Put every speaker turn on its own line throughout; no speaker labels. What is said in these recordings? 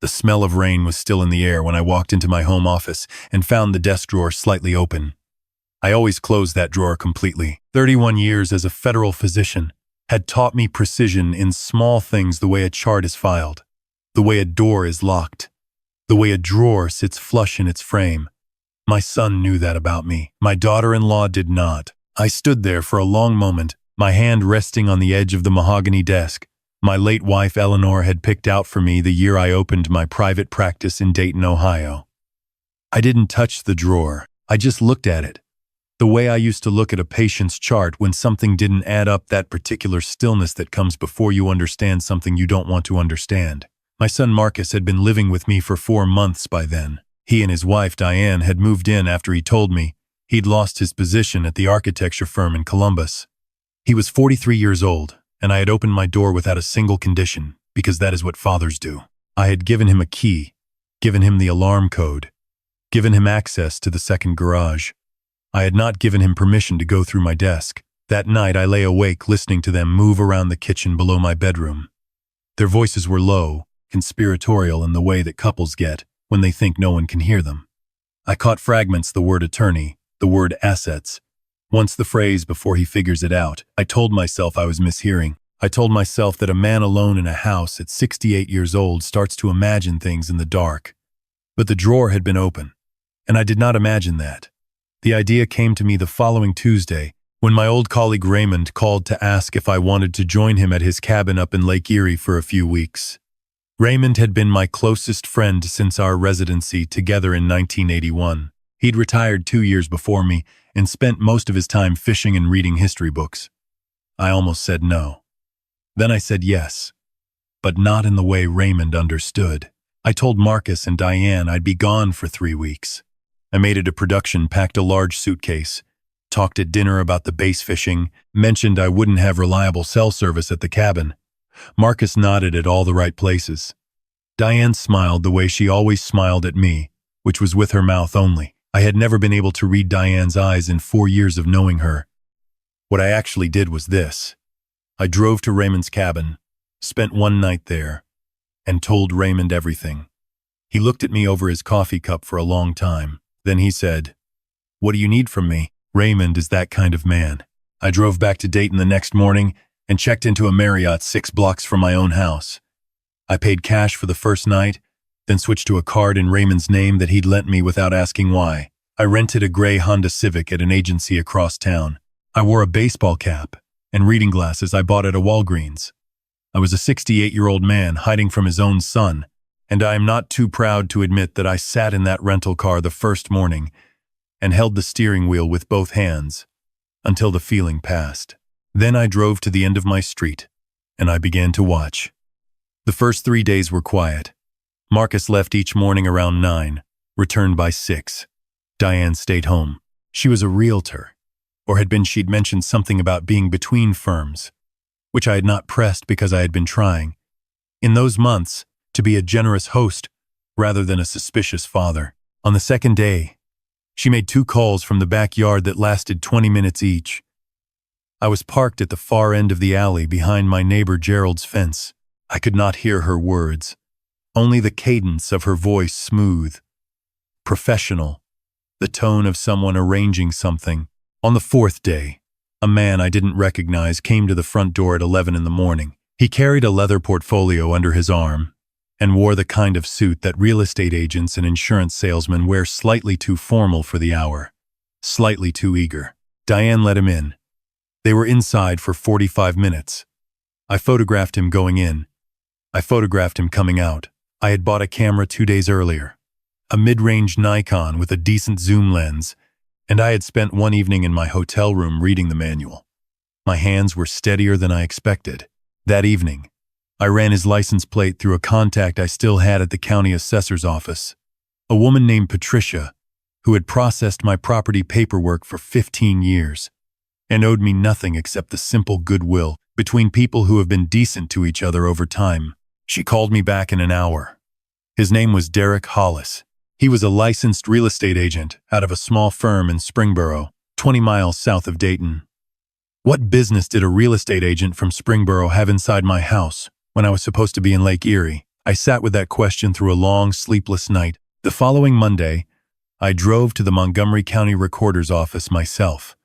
The smell of rain was still in the air when I walked into my home office and found the desk drawer slightly open. I always closed that drawer completely. 31 years as a federal physician had taught me precision in small things, the way a chart is filed, the way a door is locked, the way a drawer sits flush in its frame. My son knew that about me. My daughter-in-law did not. I stood there for a long moment, my hand resting on the edge of the mahogany desk. My late wife Eleanor had picked out for me the year I opened my private practice in Dayton, Ohio. I didn't touch the drawer. I just looked at it. The way I used to look at a patient's chart when something didn't add up, that particular stillness that comes before you understand something you don't want to understand. My son Marcus had been living with me for 4 months by then. He and his wife Diane had moved in after he told me he'd lost his position at the architecture firm in Columbus. He was 43 years old, and I had opened my door without a single condition, because that is what fathers do. I had given him a key, given him the alarm code, given him access to the second garage. I had not given him permission to go through my desk. That night I lay awake listening to them move around the kitchen below my bedroom. Their voices were low, conspiratorial in the way that couples get when they think no one can hear them. I caught fragments: the word attorney, the word assets, once the phrase "before he figures it out." I told myself I was mishearing. I told myself that a man alone in a house at 68 years old starts to imagine things in the dark. But the drawer had been open, and I did not imagine that. The idea came to me the following Tuesday, when my old colleague Raymond called to ask if I wanted to join him at his cabin up in Lake Erie for a few weeks. Raymond had been my closest friend since our residency together in 1981. He'd retired 2 years before me and spent most of his time fishing and reading history books. I almost said no. Then I said yes, but not in the way Raymond understood. I told Marcus and Diane I'd be gone for 3 weeks. I made it a production, packed a large suitcase, talked at dinner about the bass fishing, mentioned I wouldn't have reliable cell service at the cabin. Marcus nodded at all the right places. Diane smiled the way she always smiled at me, which was with her mouth only. I had never been able to read Diane's eyes in 4 years of knowing her. What I actually did was this. I drove to Raymond's cabin, spent 1 night there, and told Raymond everything. He looked at me over his coffee cup for a long time. Then he said, "What do you need from me?" Raymond is that kind of man. I drove back to Dayton the next morning and checked into a Marriott 6 blocks from my own house. I paid cash for the first night, then switched to a card in Raymond's name that he'd lent me without asking why. I rented a gray Honda Civic at an agency across town. I wore a baseball cap and reading glasses I bought at a Walgreens. I was a 68-year-old man hiding from his own son, and I am not too proud to admit that I sat in that rental car the first morning and held the steering wheel with both hands until the feeling passed. Then I drove to the end of my street, and I began to watch. The first 3 days were quiet. Marcus left each morning around 9, returned by 6. Diane stayed home. She was a realtor, or she'd mentioned something about being between firms, which I had not pressed because I had been trying, in those months, to be a generous host rather than a suspicious father. On the second day, she made 2 calls from the backyard that lasted 20 minutes each. I was parked at the far end of the alley behind my neighbor Gerald's fence. I could not hear her words, only the cadence of her voice, smooth, professional, the tone of someone arranging something. On the 4th day, a man I didn't recognize came to the front door at 11 in the morning. He carried a leather portfolio under his arm and wore the kind of suit that real estate agents and insurance salesmen wear, slightly too formal for the hour, slightly too eager. Diane let him in. They were inside for 45 minutes. I photographed him going in. I photographed him coming out. I had bought a camera 2 days earlier, a mid-range Nikon with a decent zoom lens, and I had spent one evening in my hotel room reading the manual. My hands were steadier than I expected. That evening, I ran his license plate through a contact I still had at the county assessor's office, a woman named Patricia, who had processed my property paperwork for 15 years and owed me nothing except the simple goodwill between people who have been decent to each other over time. She called me back in an hour. His name was Derek Hollis. He was a licensed real estate agent out of a small firm in Springboro, 20 miles south of Dayton. What business did a real estate agent from Springboro have inside my house when I was supposed to be in Lake Erie? I sat with that question through a long, sleepless night. The following Monday, I drove to the Montgomery County Recorder's office myself.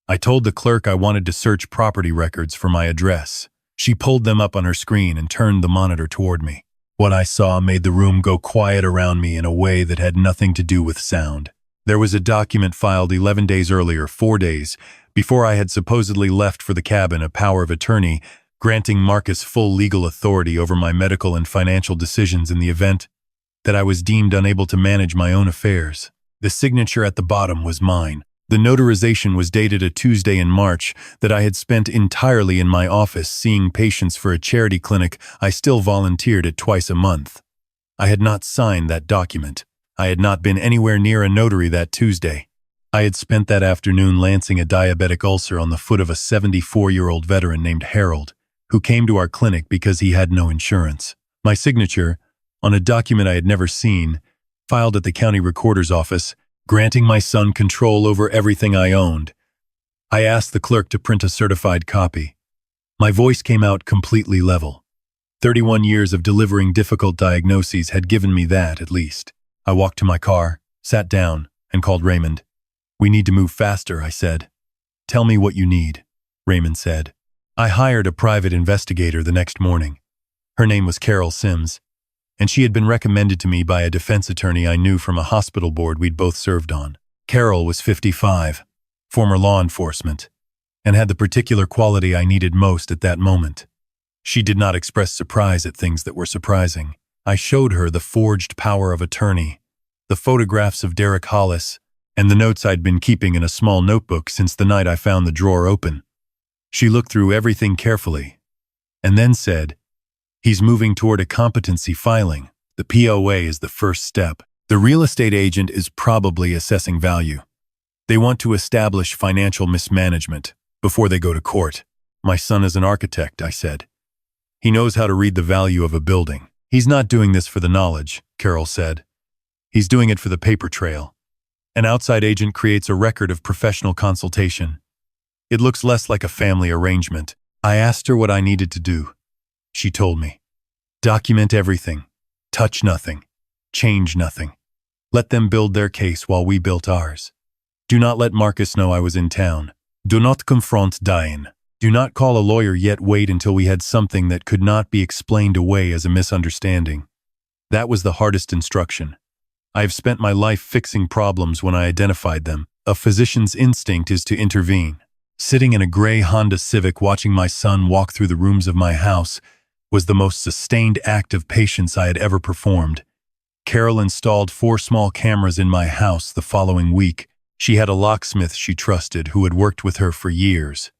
I told the clerk I wanted to search property records for my address. She pulled them up on her screen and turned the monitor toward me. What I saw made the room go quiet around me in a way that had nothing to do with sound. There was a document filed 11 days earlier, 4 days, before I had supposedly left for the cabin, a power of attorney granting Marcus full legal authority over my medical and financial decisions in the event that I was deemed unable to manage my own affairs. The signature at the bottom was mine. The notarization was dated a Tuesday in March that I had spent entirely in my office seeing patients for a charity clinic I still volunteered at twice a month. I had not signed that document. I had not been anywhere near a notary that Tuesday. I had spent that afternoon lancing a diabetic ulcer on the foot of a 74-year-old veteran named Harold, who came to our clinic because he had no insurance. My signature, on a document I had never seen, filed at the county recorder's office, granting my son control over everything I owned. I asked the clerk to print a certified copy. My voice came out completely level. 31 years of delivering difficult diagnoses had given me that, at least. I walked to my car, sat down, and called Raymond. "We need to move faster," I said. "Tell me what you need," Raymond said. I hired a private investigator the next morning. Her name was Carol Sims, and she had been recommended to me by a defense attorney I knew from a hospital board we'd both served on. Carol was 55, former law enforcement, and had the particular quality I needed most at that moment. She did not express surprise at things that were surprising. I showed her the forged power of attorney, the photographs of Derek Hollis, and the notes I'd been keeping in a small notebook since the night I found the drawer open. She looked through everything carefully, and then said, "He's moving toward a competency filing. The POA is the first step. The real estate agent is probably assessing value. They want to establish financial mismanagement before they go to court." "My son is an architect," I said. "He knows how to read the value of a building." "He's not doing this for the knowledge," Carol said. "He's doing it for the paper trail. An outside agent creates a record of professional consultation. It looks less like a family arrangement." I asked her what I needed to do. She told me, "Document everything. Touch nothing. Change nothing. Let them build their case while we built ours. Do not let Marcus know I was in town. Do not confront Dayton. Do not call a lawyer yet. Wait until we had something that could not be explained away as a misunderstanding." That was the hardest instruction. I have spent my life fixing problems when I identified them. A physician's instinct is to intervene. Sitting in a gray Honda Civic watching my son walk through the rooms of my house was the most sustained act of patience I had ever performed. Carol installed 4 small cameras in my house the following week. She had a locksmith she trusted who had worked with her for years,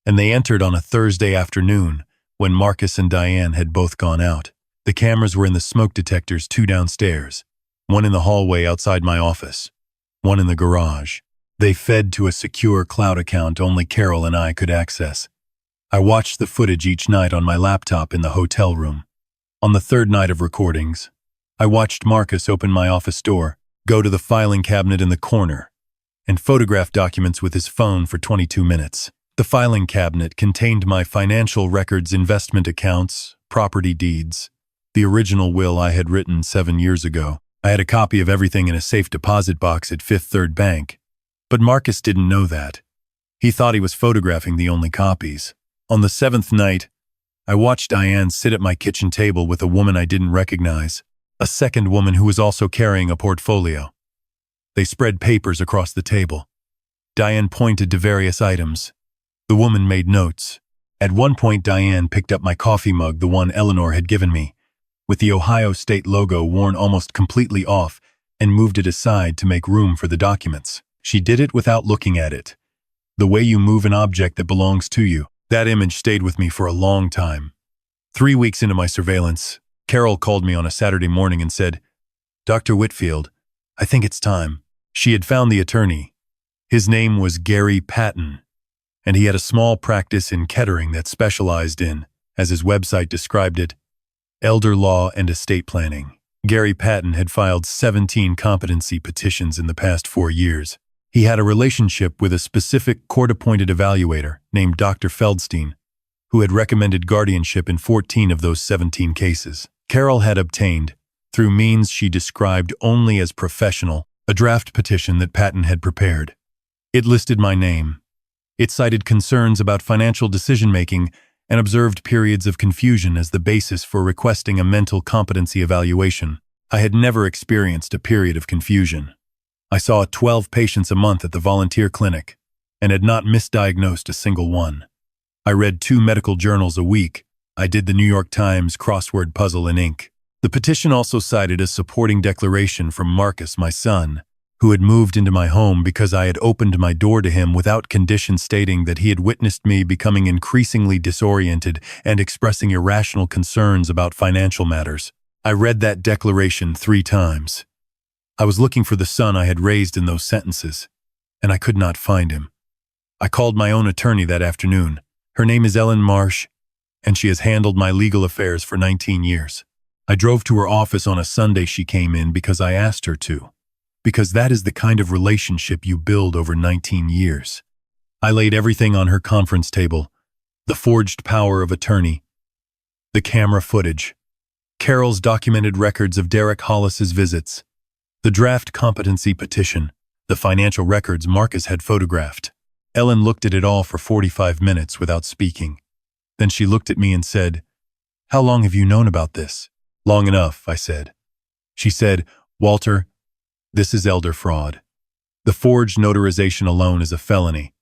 and they entered on a Thursday afternoon when Marcus and Diane had both gone out. The cameras were in the smoke detectors, 2 downstairs, 1 in the hallway outside my office, 1 in the garage. They fed to a secure cloud account only Carol and I could access. I watched the footage each night on my laptop in the hotel room. On the 3rd night of recordings, I watched Marcus open my office door, go to the filing cabinet in the corner, and photograph documents with his phone for 22 minutes. The filing cabinet contained my financial records, investment accounts, property deeds, the original will I had written 7 years ago. I had a copy of everything in a safe deposit box at Fifth Third Bank, but Marcus didn't know that. He thought he was photographing the only copies. On the 7th night, I watched Diane sit at my kitchen table with a woman I didn't recognize, a second woman who was also carrying a portfolio. They spread papers across the table. Diane pointed to various items. The woman made notes. At one point, Diane picked up my coffee mug, the one Eleanor had given me, with the Ohio State logo worn almost completely off, and moved it aside to make room for the documents. She did it without looking at it. The way you move an object that belongs to you. That image stayed with me for a long time. 3 weeks into my surveillance, Carol called me on a Saturday morning and said, "Dr. Whitfield, I think it's time." She had found the attorney. His name was Gary Patton, and he had a small practice in Kettering that specialized in, as his website described it, elder law and estate planning. Gary Patton had filed 17 competency petitions in the past 4 years. He had a relationship with a specific court-appointed evaluator named Dr. Feldstein, who had recommended guardianship in 14 of those 17 cases. Carol had obtained, through means she described only as professional, a draft petition that Patton had prepared. It listed my name. It cited concerns about financial decision-making and observed periods of confusion as the basis for requesting a mental competency evaluation. I had never experienced a period of confusion. I saw 12 patients a month at the volunteer clinic and had not misdiagnosed a single one. I read 2 medical journals a week. I did the New York Times crossword puzzle in ink. The petition also cited a supporting declaration from Marcus, my son, who had moved into my home because I had opened my door to him without condition, stating that he had witnessed me becoming increasingly disoriented and expressing irrational concerns about financial matters. I read that declaration 3 times. I was looking for the son I had raised in those sentences, and I could not find him. I called my own attorney that afternoon. Her name is Ellen Marsh, and she has handled my legal affairs for 19 years. I drove to her office on a Sunday she came in because I asked her to, because that is the kind of relationship you build over 19 years. I laid everything on her conference table: the forged power of attorney, the camera footage, Carol's documented records of Derek Hollis's visits, the draft competency petition, the financial records Marcus had photographed. Ellen looked at it all for 45 minutes without speaking. Then she looked at me and said, "How long have you known about this?" "Long enough," I said. She said, "Walter, this is elder fraud. The forged notarization alone is a felony.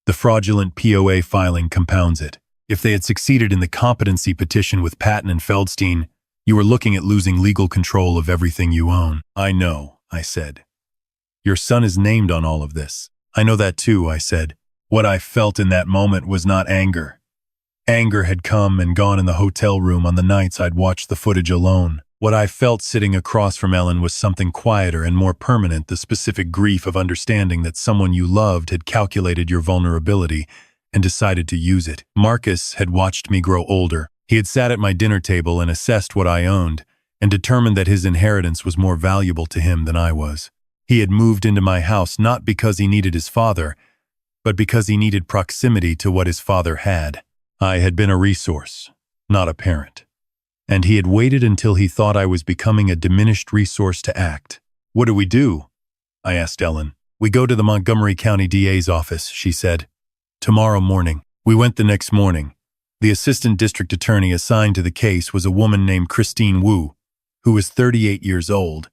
The fraudulent POA filing compounds it. If they had succeeded in the competency petition with Patton and Feldstein, you were looking at losing legal control of everything you own." "I know," I said. "Your son is named on all of this." "I know that too," I said. What I felt in that moment was not anger. Anger had come and gone in the hotel room on the nights I'd watched the footage alone. What I felt sitting across from Ellen was something quieter and more permanent, the specific grief of understanding that someone you loved had calculated your vulnerability and decided to use it. Marcus had watched me grow older. He had sat at my dinner table and assessed what I owned and determined that his inheritance was more valuable to him than I was. He had moved into my house not because he needed his father, but because he needed proximity to what his father had. I had been a resource, not a parent. And he had waited until he thought I was becoming a diminished resource to act. "What do we do?" I asked Ellen. "We go to the Montgomery County DA's office," she said. "Tomorrow morning." We went the next morning. The assistant district attorney assigned to the case was a woman named Christine Wu, who was 38 years old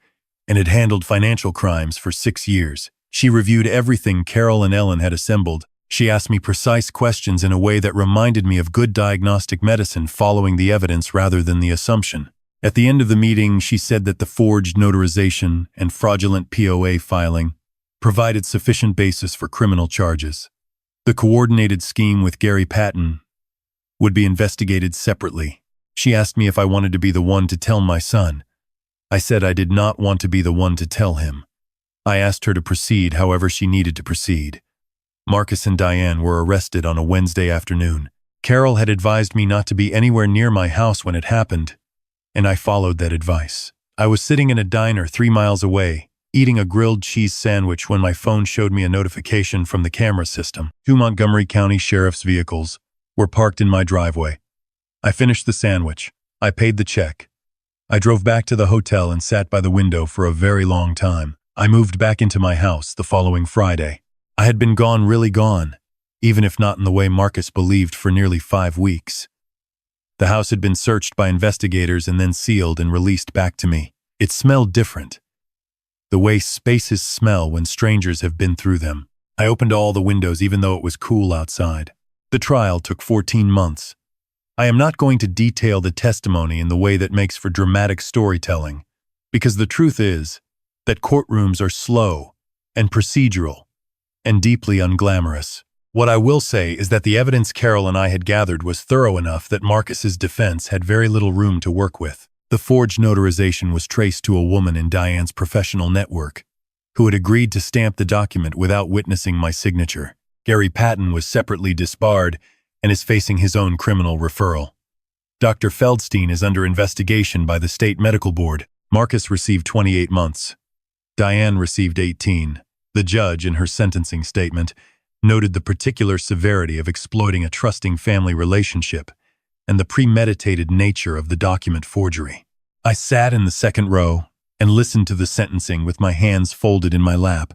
and had handled financial crimes for 6 years. She reviewed everything Carol and Ellen had assembled. She asked me precise questions in a way that reminded me of good diagnostic medicine, following the evidence rather than the assumption. At the end of the meeting, she said that the forged notarization and fraudulent POA filing provided sufficient basis for criminal charges. The coordinated scheme with Gary Patton would be investigated separately. She asked me if I wanted to be the one to tell my son. I said I did not want to be the one to tell him. I asked her to proceed however she needed to proceed. Marcus and Diane were arrested on a Wednesday afternoon. Carol had advised me not to be anywhere near my house when it happened, and I followed that advice. I was sitting in a diner 3 miles away, eating a grilled cheese sandwich when my phone showed me a notification from the camera system. 2 Montgomery County Sheriff's vehicles were parked in my driveway. I finished the sandwich. I paid the check. I drove back to the hotel and sat by the window for a very long time. I moved back into my house the following Friday. I had been gone, really gone, even if not in the way Marcus believed, for nearly 5 weeks. The house had been searched by investigators and then sealed and released back to me. It smelled different, the way spaces smell when strangers have been through them. I opened all the windows even though it was cool outside. The trial took 14 months. I am not going to detail the testimony in the way that makes for dramatic storytelling, because the truth is that courtrooms are slow and procedural and deeply unglamorous. What I will say is that the evidence Carol and I had gathered was thorough enough that Marcus's defense had very little room to work with. The forged notarization was traced to a woman in Diane's professional network who had agreed to stamp the document without witnessing my signature. Gary Patton was separately disbarred and is facing his own criminal referral. Dr. Feldstein is under investigation by the State Medical Board. Marcus received 28 months. Diane received 18. The judge, in her sentencing statement, noted the particular severity of exploiting a trusting family relationship and the premeditated nature of the document forgery. I sat in the second row and listened to the sentencing with my hands folded in my lap.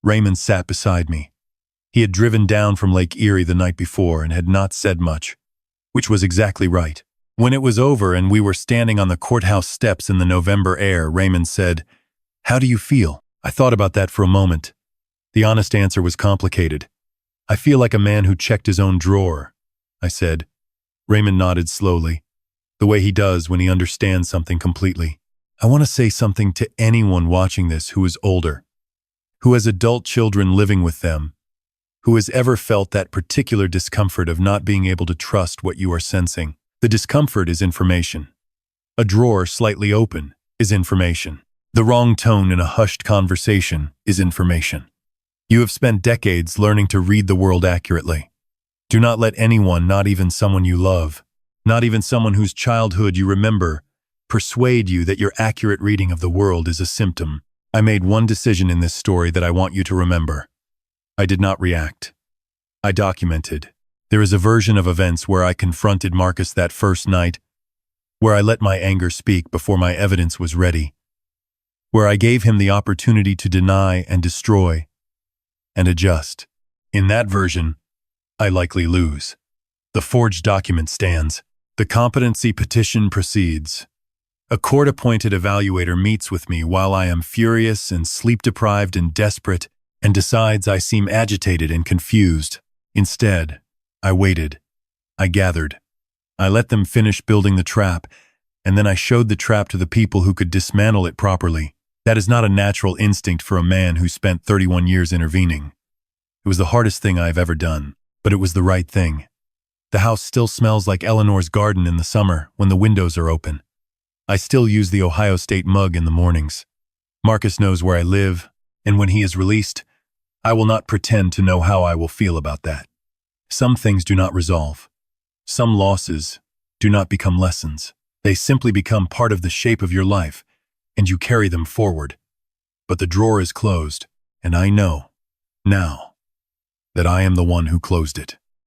Raymond sat beside me. He had driven down from Lake Erie the night before and had not said much, which was exactly right. When it was over and we were standing on the courthouse steps in the November air, Raymond said, "How do you feel?" I thought about that for a moment. The honest answer was complicated. "I feel like a man who checked his own drawer," I said. Raymond nodded slowly, the way he does when he understands something completely. I want to say something to anyone watching this who is older, who has adult children living with them, who has ever felt that particular discomfort of not being able to trust what you are sensing. The discomfort is information. A drawer slightly open is information. The wrong tone in a hushed conversation is information. You have spent decades learning to read the world accurately. Do not let anyone, not even someone you love, not even someone whose childhood you remember, persuade you that your accurate reading of the world is a symptom. I made one decision in this story that I want you to remember. I did not react. I documented. There is a version of events where I confronted Marcus that first night, where I let my anger speak before my evidence was ready, where I gave him the opportunity to deny and destroy and adjust. In that version, I likely lose. The forged document stands. The competency petition proceeds. A court-appointed evaluator meets with me while I am furious and sleep-deprived and desperate and decides I seem agitated and confused. Instead, I waited. I gathered. I let them finish building the trap, and then I showed the trap to the people who could dismantle it properly. That is not a natural instinct for a man who spent 31 years intervening. It was the hardest thing I have ever done, but it was the right thing. The house still smells like Eleanor's garden in the summer when the windows are open. I still use the Ohio State mug in the mornings. Marcus knows where I live, and when he is released, I will not pretend to know how I will feel about that. Some things do not resolve. Some losses do not become lessons. They simply become part of the shape of your life, and you carry them forward. But the drawer is closed, and I know, now, that I am the one who closed it.